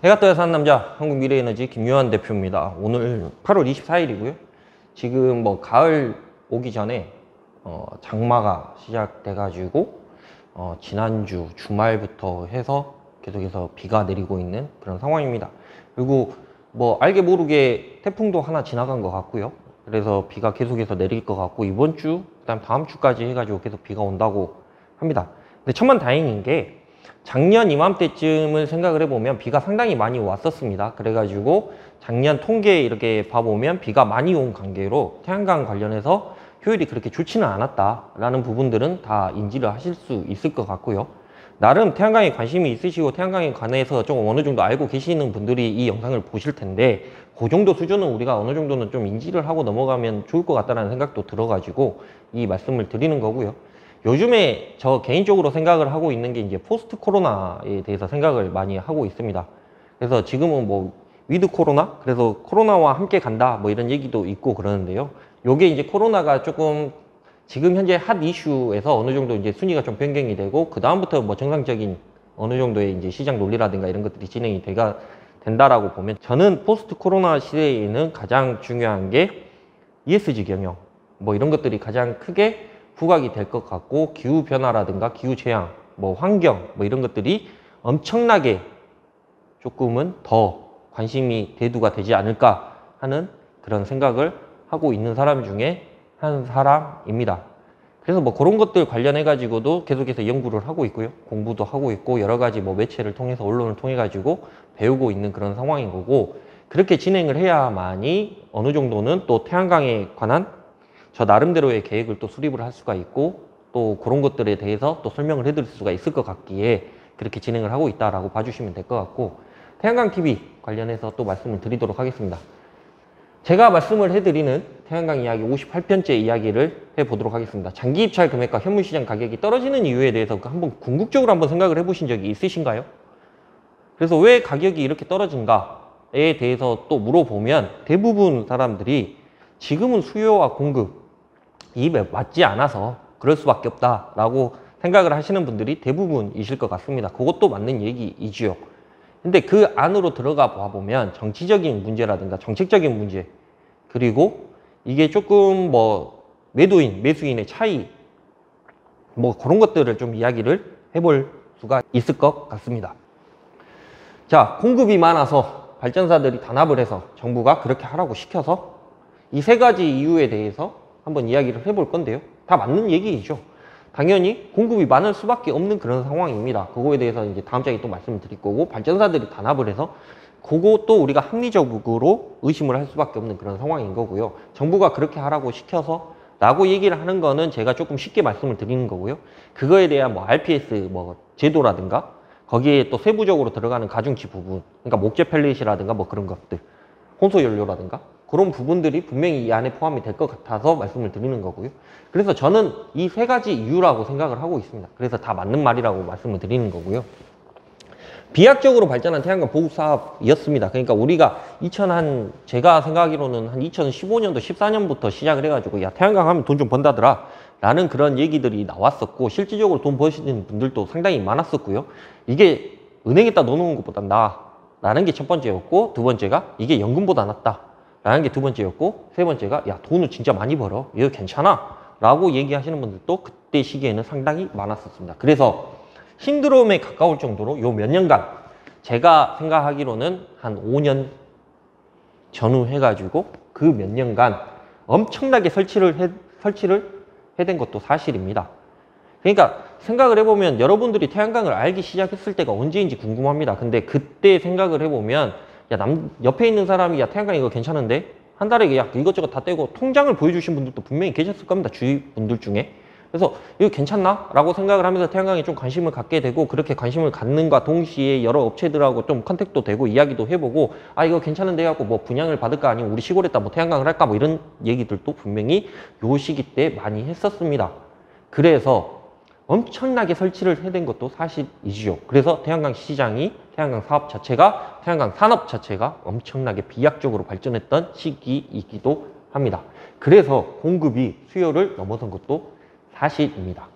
해가 떠야 사는 남자 한국미래에너지 김요한 대표입니다. 오늘 8월 24일이고요. 지금 뭐 가을 오기 전에 장마가 시작돼가지고 지난주 주말부터 해서 계속해서 비가 내리고 있는 그런 상황입니다. 그리고 뭐 알게 모르게 태풍도 하나 지나간 것 같고요. 그래서 비가 계속해서 내릴 것 같고 이번 주 그다음 다음 주까지 해가지고 계속 비가 온다고 합니다. 근데 천만다행인 게 작년 이맘때쯤을 생각을 해보면 비가 상당히 많이 왔었습니다. 그래가지고 작년 통계 이렇게 봐보면 비가 많이 온 관계로 태양광 관련해서 효율이 그렇게 좋지는 않았다라는 부분들은 다 인지를 하실 수 있을 것 같고요. 나름 태양광에 관심이 있으시고 태양광에 관해서 좀 어느 정도 알고 계시는 분들이 이 영상을 보실 텐데 그 정도 수준은 우리가 어느 정도는 좀 인지를 하고 넘어가면 좋을 것 같다는 생각도 들어가지고 이 말씀을 드리는 거고요. 요즘에 저 개인적으로 생각을 하고 있는 게 이제 포스트 코로나에 대해서 생각을 많이 하고 있습니다. 그래서 지금은 뭐 위드 코로나? 그래서 코로나와 함께 간다 뭐 이런 얘기도 있고 그러는데요. 요게 이제 코로나가 조금 지금 현재 핫 이슈에서 어느 정도 이제 순위가 좀 변경이 되고 그 다음부터 뭐 정상적인 어느 정도의 이제 시장 논리라든가 이런 것들이 진행이 된다라고 보면 저는 포스트 코로나 시대에는 가장 중요한 게 ESG 경영 뭐 이런 것들이 가장 크게 부각이 될 것 같고 기후 변화라든가 기후 재앙, 뭐 환경 뭐 이런 것들이 엄청나게 조금은 더 관심이 대두가 되지 않을까 하는 그런 생각을 하고 있는 사람 중에 한 사람입니다. 그래서 뭐 그런 것들 관련해 가지고도 계속해서 연구를 하고 있고요. 공부도 하고 있고 여러 가지 뭐 매체를 통해서 언론을 통해 가지고 배우고 있는 그런 상황인 거고 그렇게 진행을 해야만이 어느 정도는 또 태양광에 관한 저 나름대로의 계획을 또 수립을 할 수가 있고 또 그런 것들에 대해서 또 설명을 해드릴 수가 있을 것 같기에 그렇게 진행을 하고 있다라고 봐주시면 될 것 같고 태양광TV 관련해서 또 말씀을 드리도록 하겠습니다. 제가 말씀을 해드리는 태양광 이야기 58편째 이야기를 해보도록 하겠습니다. 장기 입찰 금액과 현물시장 가격이 떨어지는 이유에 대해서 한번 궁극적으로 한번 생각을 해보신 적이 있으신가요? 그래서 왜 가격이 이렇게 떨어진가에 대해서 또 물어보면 대부분 사람들이 지금은 수요와 공급 이 맞지 않아서 그럴 수밖에 없다라고 생각을 하시는 분들이 대부분이실 것 같습니다. 그것도 맞는 얘기이지요. 근데 그 안으로 들어가 보면 정치적인 문제라든가 정책적인 문제 그리고 이게 조금 뭐 매도인, 매수인의 차이 뭐 그런 것들을 좀 이야기를 해볼 수가 있을 것 같습니다. 자, 공급이 많아서 발전사들이 단합을 해서 정부가 그렇게 하라고 시켜서 이 세 가지 이유에 대해서 한번 이야기를 해볼 건데요. 다 맞는 얘기이죠. 당연히 공급이 많을 수밖에 없는 그런 상황입니다. 그거에 대해서 이제 다음 장에 또 말씀을 드릴 거고 발전사들이 단합을 해서 그것도 우리가 합리적으로 의심을 할 수밖에 없는 그런 상황인 거고요. 정부가 그렇게 하라고 시켜서 라고 얘기를 하는 거는 제가 조금 쉽게 말씀을 드리는 거고요. 그거에 대한 뭐 RPS 뭐 제도라든가 거기에 또 세부적으로 들어가는 가중치 부분 그러니까 목재 펠렛이라든가 뭐 그런 것들 혼소 연료라든가 그런 부분들이 분명히 이 안에 포함이 될 것 같아서 말씀을 드리는 거고요. 그래서 저는 이 세 가지 이유라고 생각을 하고 있습니다. 그래서 다 맞는 말이라고 말씀을 드리는 거고요. 비약적으로 발전한 태양광 보급 사업이었습니다. 그러니까 우리가 제가 생각하기로는 한 2015년도, 14년부터 시작을 해가지고 야 태양광 하면 돈 좀 번다더라 라는 그런 얘기들이 나왔었고 실질적으로 돈 버시는 분들도 상당히 많았었고요. 이게 은행에다 넣어놓은 것보다 나라는 게 첫 번째였고 두 번째가 이게 연금보다 낫다 라는 게 두 번째였고 세 번째가 야 돈을 진짜 많이 벌어 이거 괜찮아 라고 얘기하시는 분들도 그때 시기에는 상당히 많았었습니다. 그래서 신드롬에 가까울 정도로 요 몇 년간 제가 생각하기로는 한 5년 전후 해가지고 그 몇 년간 엄청나게 설치를 해댄 것도 사실입니다. 그러니까 생각을 해보면 여러분들이 태양광을 알기 시작했을 때가 언제인지 궁금합니다. 근데 그때 생각을 해보면 야, 옆에 있는 사람이 야 태양광 이거 괜찮은데 한 달에 야 이것저것 다 떼고 통장을 보여주신 분들도 분명히 계셨을 겁니다. 주위 분들 중에. 그래서 이거 괜찮나? 라고 생각을 하면서 태양광에 좀 관심을 갖게 되고 그렇게 관심을 갖는과 동시에 여러 업체들하고 좀 컨택도 되고 이야기도 해보고 아 이거 괜찮은데 해갖고 뭐 분양을 받을까 아니면 우리 시골에다 뭐 태양광을 할까 뭐 이런 얘기들도 분명히 요 시기 때 많이 했었습니다. 그래서 엄청나게 설치를 해댄 것도 사실이지요. 그래서 태양광 시장이 태양광 사업 자체가 태양광 산업 자체가 엄청나게 비약적으로 발전했던 시기이기도 합니다. 그래서 공급이 수요를 넘어선 것도 사실입니다.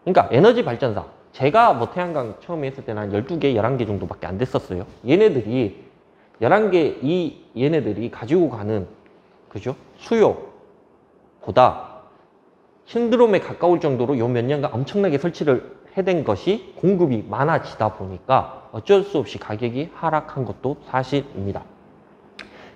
그러니까 에너지 발전사 제가 뭐 태양광 처음에 했을 때는 한 12개, 11개 정도밖에 안 됐었어요. 얘네들이 11개, 얘네들이 가지고 가는, 그죠? 수요보다 신드롬에 가까울 정도로 요 몇 년간 엄청나게 설치를 해댄 것이 공급이 많아지다 보니까 어쩔 수 없이 가격이 하락한 것도 사실입니다.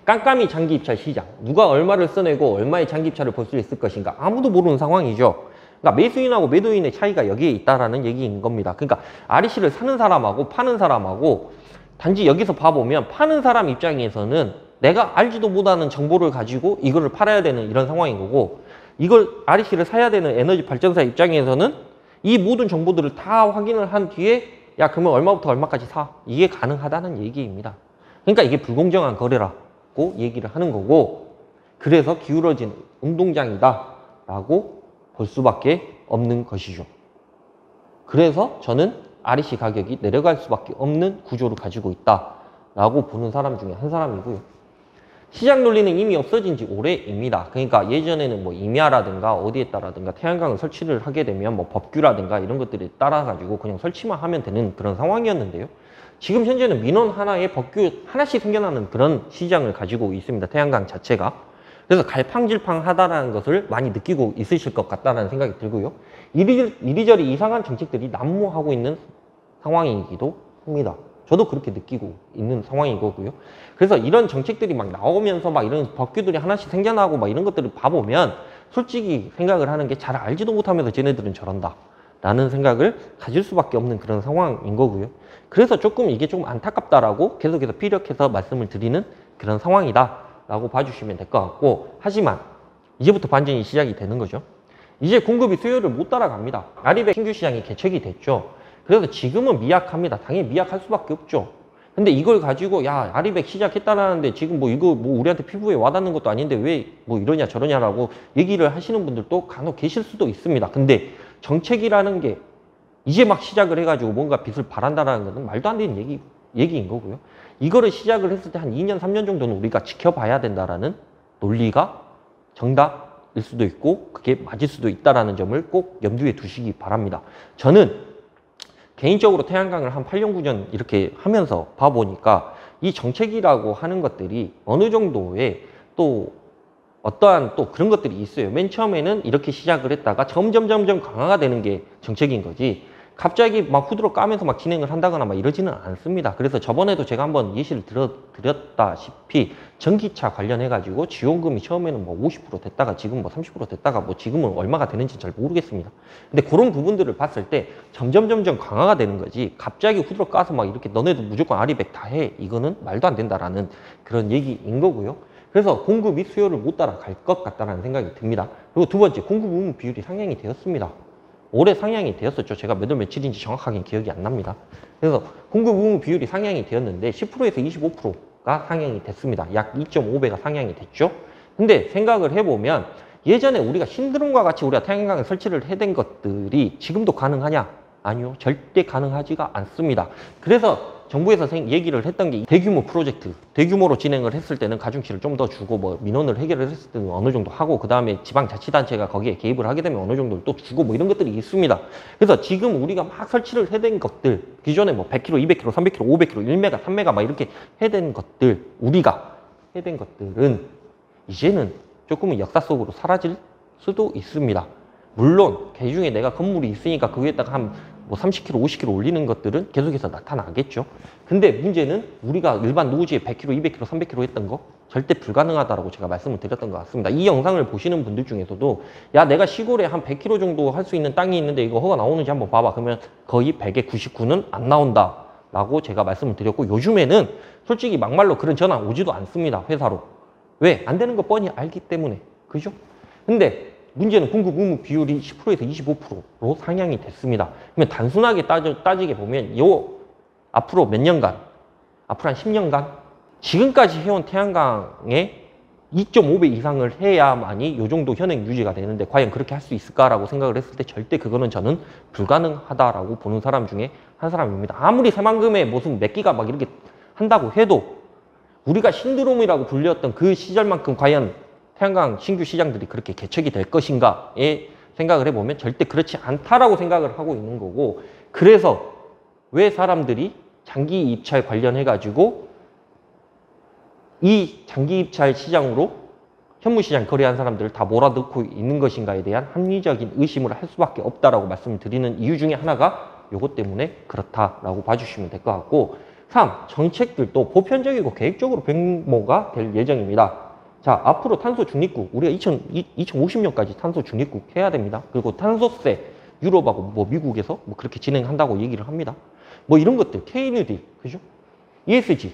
깜깜이 장기 입찰 시장, 누가 얼마를 써내고 얼마의 장기 입찰을 볼 수 있을 것인가 아무도 모르는 상황이죠. 그러니까 매수인하고 매도인의 차이가 여기에 있다라는 얘기인 겁니다. 그러니까 REC를 사는 사람하고 파는 사람하고 단지 여기서 봐보면 파는 사람 입장에서는 내가 알지도 못하는 정보를 가지고 이거를 팔아야 되는 이런 상황인 거고, 이걸 REC를 사야 되는 에너지 발전사 입장에서는 이 모든 정보들을 다 확인을 한 뒤에 야 그러면 얼마부터 얼마까지 사, 이게 가능하다는 얘기입니다. 그러니까 이게 불공정한 거래라고 얘기를 하는 거고, 그래서 기울어진 운동장이다 라고 볼 수밖에 없는 것이죠. 그래서 저는 REC 가격이 내려갈 수밖에 없는 구조를 가지고 있다라고 보는 사람 중에 한 사람이고요. 시장 논리는 이미 없어진 지 오래입니다. 그러니까 예전에는 뭐 임야라든가 어디에 따라든가 태양광을 설치를 하게 되면 뭐 법규라든가 이런 것들에 따라 가지고 그냥 설치만 하면 되는 그런 상황이었는데요. 지금 현재는 민원 하나에 법규 하나씩 생겨나는 그런 시장을 가지고 있습니다. 태양광 자체가. 그래서 갈팡질팡하다라는 것을 많이 느끼고 있으실 것 같다는 생각이 들고요. 이리저리 이상한 정책들이 난무하고 있는 상황이기도 합니다. 저도 그렇게 느끼고 있는 상황인 거고요. 그래서 이런 정책들이 막 나오면서 막 이런 법규들이 하나씩 생겨나고 막 이런 것들을 봐보면 솔직히 생각을 하는 게 잘 알지도 못하면서 쟤네들은 저런다 라는 생각을 가질 수밖에 없는 그런 상황인 거고요. 그래서 조금 이게 조금 안타깝다라고 계속해서 피력해서 말씀을 드리는 그런 상황이다 라고 봐주시면 될 것 같고, 하지만 이제부터 반전이 시작이 되는 거죠. 이제 공급이 수요를 못 따라갑니다. 아리백 신규 시장이 개척이 됐죠. 그래서 지금은 미약합니다. 당연히 미약할 수밖에 없죠. 근데 이걸 가지고 야 아리백 시작했다라는데 지금 뭐 이거 뭐 우리한테 피부에 와닿는 것도 아닌데 왜 뭐 이러냐 저러냐라고 얘기를 하시는 분들도 간혹 계실 수도 있습니다. 근데 정책이라는 게 이제 막 시작을 해가지고 뭔가 빛을 발한다라는 것은 말도 안 되는 얘기인 거고요. 이거를 시작을 했을 때 한 2년, 3년 정도는 우리가 지켜봐야 된다라는 논리가 정답일 수도 있고 그게 맞을 수도 있다라는 점을 꼭 염두에 두시기 바랍니다. 저는 개인적으로 태양광을 한 8년, 9년 이렇게 하면서 봐보니까 이 정책이라고 하는 것들이 어느 정도의 또 어떠한 또 그런 것들이 있어요. 맨 처음에는 이렇게 시작을 했다가 점점 강화가 되는 게 정책인 거지, 갑자기 막 후드로 까면서 막 진행을 한다거나 막 이러지는 않습니다. 그래서 저번에도 제가 한번 예시를 드렸다시피 전기차 관련해가지고 지원금이 처음에는 뭐 50% 됐다가 지금 뭐 30% 됐다가 뭐 지금은 얼마가 되는지 잘 모르겠습니다. 근데 그런 부분들을 봤을 때 점점 강화가 되는 거지, 갑자기 후드로 까서 막 이렇게 너네도 무조건 아리백 다 해, 이거는 말도 안 된다라는 그런 얘기인 거고요. 그래서 공급이 수요를 못 따라갈 것 같다는 생각이 듭니다. 그리고 두 번째, 공급 의무 비율이 상향이 되었습니다. 올해 상향이 되었었죠. 제가 몇 월 며칠인지 정확하게 기억이 안 납니다. 그래서 공급 의무 비율이 상향이 되었는데 10%에서 25%가 상향이 됐습니다. 약 2.5배가 상향이 됐죠. 근데 생각을 해보면 예전에 우리가 신드롬과 같이 우리가 태양광을 설치를 해댄 것들이 지금도 가능하냐? 아니요. 절대 가능하지가 않습니다. 그래서 정부에서 얘기를 했던 게 대규모 프로젝트, 대규모로 진행을 했을 때는 가중치를 좀 더 주고 뭐 민원을 해결을 했을 때는 어느 정도 하고 그 다음에 지방자치단체가 거기에 개입을 하게 되면 어느 정도 또 주고 뭐 이런 것들이 있습니다. 그래서 지금 우리가 막 설치를 해댄 것들, 기존에 뭐 100km, 200km, 300km, 500km, 1메가, 3메가 막 이렇게 해댄 것들, 우리가 해댄 것들은 이제는 조금은 역사 속으로 사라질 수도 있습니다. 물론 그 중에 내가 건물이 있으니까 그 위에다가 한 뭐 30km, 50km 올리는 것들은 계속해서 나타나겠죠. 근데 문제는 우리가 일반 노후지에 100km, 200km, 300km 했던 거 절대 불가능하다고 제가 말씀을 드렸던 것 같습니다. 이 영상을 보시는 분들 중에서도 야 내가 시골에 한 100km 정도 할 수 있는 땅이 있는데 이거 허가 나오는지 한번 봐봐. 그러면 거의 100에 99는 안 나온다 라고 제가 말씀을 드렸고, 요즘에는 솔직히 막말로 그런 전화 오지도 않습니다. 회사로. 왜? 안 되는 거 뻔히 알기 때문에. 그죠? 근데 문제는 공급 의무 비율이 10%에서 25%로 상향이 됐습니다. 그러면 단순하게 따지게 보면 앞으로 몇 년간, 앞으로 한 10년간 지금까지 해온 태양광의 2.5배 이상을 해야만이 이 정도 현행 유지가 되는데 과연 그렇게 할 수 있을까라고 생각을 했을 때 절대 그거는 저는 불가능하다라고 보는 사람 중에 한 사람입니다. 아무리 새만금의 무슨 몇 기가 막 이렇게 한다고 해도 우리가 신드롬이라고 불렸던 그 시절만큼 과연 태양광 신규 시장들이 그렇게 개척이 될 것인가에 생각을 해보면 절대 그렇지 않다라고 생각을 하고 있는 거고, 그래서 왜 사람들이 장기 입찰 관련해가지고 이 장기 입찰 시장으로 현무시장 거래한 사람들을 다 몰아넣고 있는 것인가에 대한 합리적인 의심을 할 수밖에 없다라고 말씀을 드리는 이유 중에 하나가 요것 때문에 그렇다라고 봐주시면 될 것 같고, 3. 정책들도 보편적이고 계획적으로 백모가 될 예정입니다. 자, 앞으로 탄소 중립국, 우리가 2050년까지 탄소 중립국 해야 됩니다. 그리고 탄소세, 유럽하고 뭐 미국에서 뭐 그렇게 진행한다고 얘기를 합니다. 뭐 이런 것들, K-뉴딜, 그죠? ESG.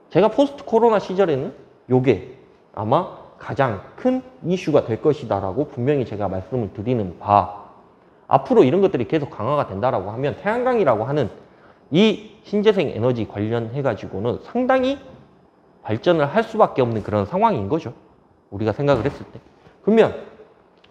제가 포스트 코로나 시절에는 요게 아마 가장 큰 이슈가 될 것이다라고 분명히 제가 말씀을 드리는 바, 앞으로 이런 것들이 계속 강화가 된다라고 하면 태양광이라고 하는 이 신재생 에너지 관련해가지고는 상당히 발전을 할 수밖에 없는 그런 상황인 거죠. 우리가 생각을 했을 때. 그러면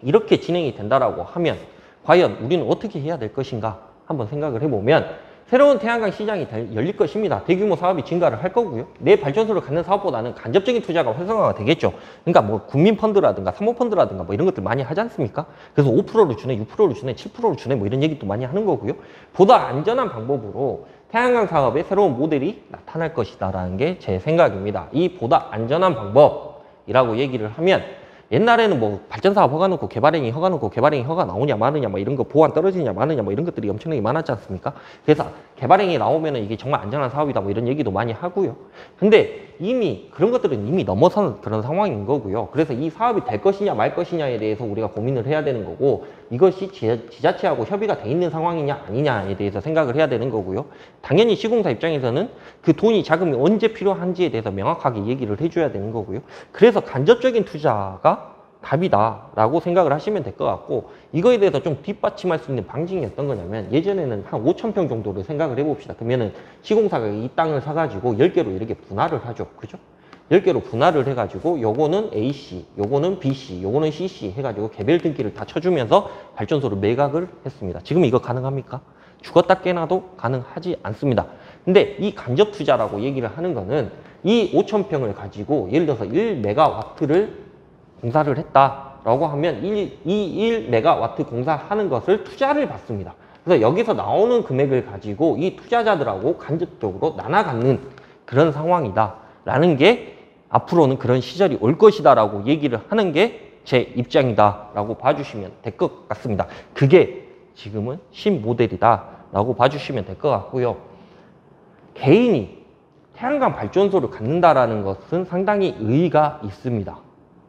이렇게 진행이 된다라고 하면 과연 우리는 어떻게 해야 될 것인가 한번 생각을 해보면 새로운 태양광 시장이 열릴 것입니다. 대규모 사업이 증가를 할 거고요. 내 발전소를 갖는 사업보다는 간접적인 투자가 활성화가 되겠죠. 그러니까 뭐 국민펀드라든가 사모펀드라든가 뭐 이런 것들 많이 하지 않습니까? 그래서 5%를 주네, 6%를 주네, 7%를 주네 뭐 이런 얘기도 많이 하는 거고요. 보다 안전한 방법으로 태양광 사업의 새로운 모델이 나타날 것이다라는 게 제 생각입니다. 이 보다 안전한 방법이라고 얘기를 하면 옛날에는 뭐 발전사업 허가 놓고 개발행위 허가 놓고 개발행위 허가 나오냐 마느냐 뭐 이런 거 보안 떨어지냐 마느냐 뭐 이런 것들이 엄청나게 많았지 않습니까? 그래서 개발행위 나오면은 이게 정말 안전한 사업이다 뭐 이런 얘기도 많이 하고요. 근데 이미 그런 것들은 이미 넘어선 그런 상황인 거고요. 그래서 이 사업이 될 것이냐 말 것이냐에 대해서 우리가 고민을 해야 되는 거고, 이것이 지자체하고 협의가 돼 있는 상황이냐 아니냐에 대해서 생각을 해야 되는 거고요. 당연히 시공사 입장에서는 그 돈이 자금이 언제 필요한지에 대해서 명확하게 얘기를 해줘야 되는 거고요. 그래서 간접적인 투자가 답이다라고 생각을 하시면 될 것 같고, 이거에 대해서 좀 뒷받침할 수 있는 방식이 어떤 거냐면 예전에는 한 5,000평 정도를 생각을 해봅시다. 그러면은 시공사가 이 땅을 사가지고 10개로 이렇게 분할을 하죠. 그죠? 10개로 분할을 해가지고 요거는 AC, 요거는 BC, 요거는 CC 해가지고 개별 등기를 다 쳐주면서 발전소를 매각을 했습니다. 지금 이거 가능합니까? 죽었다 깨나도 가능하지 않습니다. 근데 이 간접 투자라고 얘기를 하는 거는 이 5,000평을 가지고 예를 들어서 1메가와트를 공사를 했다라고 하면 이 1메가와트 공사하는 것을 투자를 받습니다. 그래서 여기서 나오는 금액을 가지고 이 투자자들하고 간접적으로 나눠 갖는 그런 상황이다라는 게 앞으로는 그런 시절이 올 것이다라고 얘기를 하는 게 제 입장이다라고 봐주시면 될 것 같습니다. 그게 지금은 신모델이다라고 봐주시면 될 것 같고요. 개인이 태양광 발전소를 갖는다라는 것은 상당히 의의가 있습니다.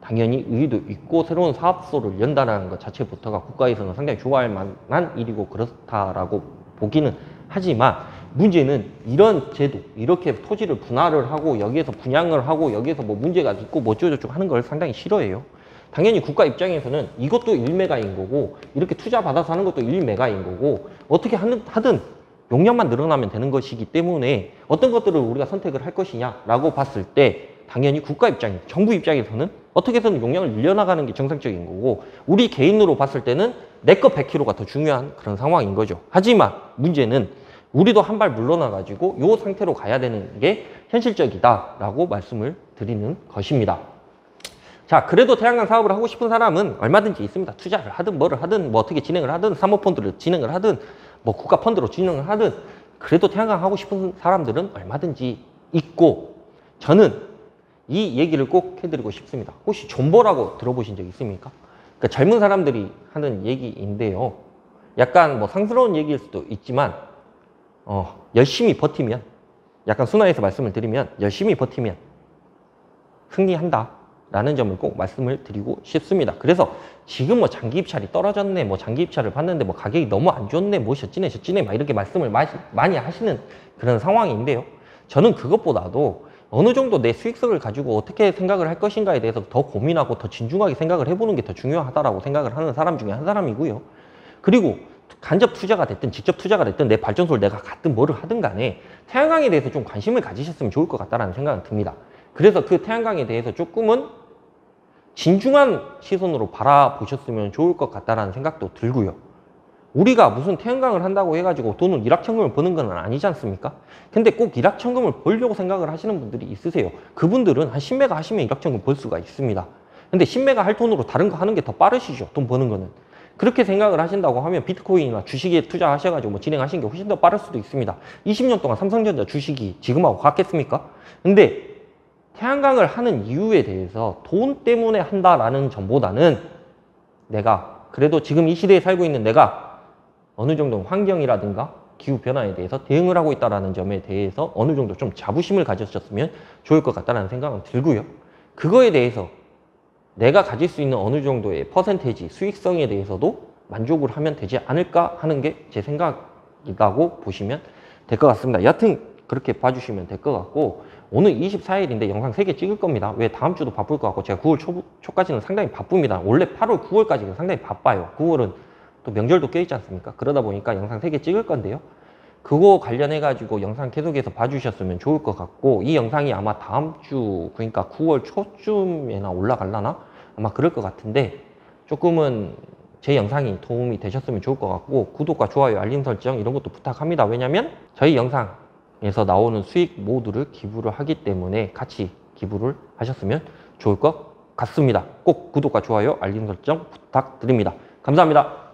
당연히 의의도 있고 새로운 사업소를 연다는 것 자체부터가 국가에서는 상당히 좋아할 만한 일이고 그렇다라고 보기는 하지만, 문제는 이런 제도, 이렇게 토지를 분할을 하고 여기에서 분양을 하고 여기에서 뭐 문제가 있고 뭐 어쩌고저쩌고 하는 걸 상당히 싫어해요. 당연히 국가 입장에서는 이것도 1메가인 거고 이렇게 투자 받아서 하는 것도 1메가인 거고 어떻게 하든 용량만 늘어나면 되는 것이기 때문에 어떤 것들을 우리가 선택을 할 것이냐라고 봤을 때 당연히 국가 입장, 정부 입장에서는 어떻게 해서든 용량을 늘려나가는 게 정상적인 거고, 우리 개인으로 봤을 때는 내 거 100kg가 더 중요한 그런 상황인 거죠. 하지만 문제는 우리도 한 발 물러나가지고 이 상태로 가야 되는 게 현실적이다라고 말씀을 드리는 것입니다. 자, 그래도 태양광 사업을 하고 싶은 사람은 얼마든지 있습니다. 투자를 하든 뭐를 하든 뭐 어떻게 진행을 하든 사모펀드를 진행을 하든 뭐 국가 펀드로 진행을 하든 그래도 태양광 하고 싶은 사람들은 얼마든지 있고, 저는 이 얘기를 꼭 해드리고 싶습니다. 혹시 존버라고 들어보신 적 있습니까? 그러니까 젊은 사람들이 하는 얘기인데요. 약간 뭐 상스러운 얘기일 수도 있지만 열심히 버티면, 약간 순화해서 말씀을 드리면 열심히 버티면 승리한다 라는 점을 꼭 말씀을 드리고 싶습니다. 그래서 지금 뭐 장기 입찰이 떨어졌네, 뭐 장기 입찰을 봤는데 뭐 가격이 너무 안 좋네, 뭐 셨지네 막 이렇게 말씀을 많이 하시는 그런 상황인데요. 저는 그것보다도 어느 정도 내 수익성을 가지고 어떻게 생각을 할 것인가에 대해서 더 고민하고 더 진중하게 생각을 해보는 게 더 중요하다라고 생각을 하는 사람 중에 한 사람이고요. 그리고 간접 투자가 됐든 직접 투자가 됐든 내 발전소를 내가 갖든 뭐를 하든 간에 태양광에 대해서 좀 관심을 가지셨으면 좋을 것 같다는 생각은 듭니다. 그래서 그 태양광에 대해서 조금은 진중한 시선으로 바라보셨으면 좋을 것 같다는 생각도 들고요. 우리가 무슨 태양광을 한다고 해가지고 돈을 일확천금을 버는 건 아니지 않습니까? 근데 꼭 일확천금을 벌려고 생각을 하시는 분들이 있으세요. 그분들은 한 10메가 하시면 일확천금 벌 수가 있습니다. 근데 10메가 할 돈으로 다른 거 하는 게 더 빠르시죠, 돈 버는 거는. 그렇게 생각을 하신다고 하면 비트코인이나 주식에 투자하셔가지고 뭐 진행하시는 게 훨씬 더 빠를 수도 있습니다. 20년 동안 삼성전자 주식이 지금하고 같겠습니까? 근데 태양광을 하는 이유에 대해서 돈 때문에 한다라는 점보다는 내가 그래도 지금 이 시대에 살고 있는 내가 어느 정도 환경이라든가 기후변화에 대해서 대응을 하고 있다는 점에 대해서 어느 정도 좀 자부심을 가졌었으면 좋을 것 같다는 생각은 들고요. 그거에 대해서 내가 가질 수 있는 어느 정도의 퍼센테이지, 수익성에 대해서도 만족을 하면 되지 않을까 하는 게 제 생각이라고 보시면 될 것 같습니다. 여하튼 그렇게 봐주시면 될 것 같고, 오늘 24일인데 영상 3개 찍을 겁니다. 왜 다음 주도 바쁠 것 같고, 제가 9월 초까지는 상당히 바쁩니다. 원래 8월, 9월까지는 상당히 바빠요. 9월은 또 명절도 껴있지 않습니까? 그러다 보니까 영상 3개 찍을 건데요. 그거 관련해가지고 영상 계속해서 봐주셨으면 좋을 것 같고, 이 영상이 아마 다음 주, 그러니까 9월 초쯤에나 올라갈라나? 아마 그럴 것 같은데, 조금은 제 영상이 도움이 되셨으면 좋을 것 같고, 구독과 좋아요, 알림 설정 이런 것도 부탁합니다. 왜냐면 저희 영상에서 나오는 수익 모두를 기부를 하기 때문에 같이 기부를 하셨으면 좋을 것 같습니다. 꼭 구독과 좋아요, 알림 설정 부탁드립니다. 감사합니다.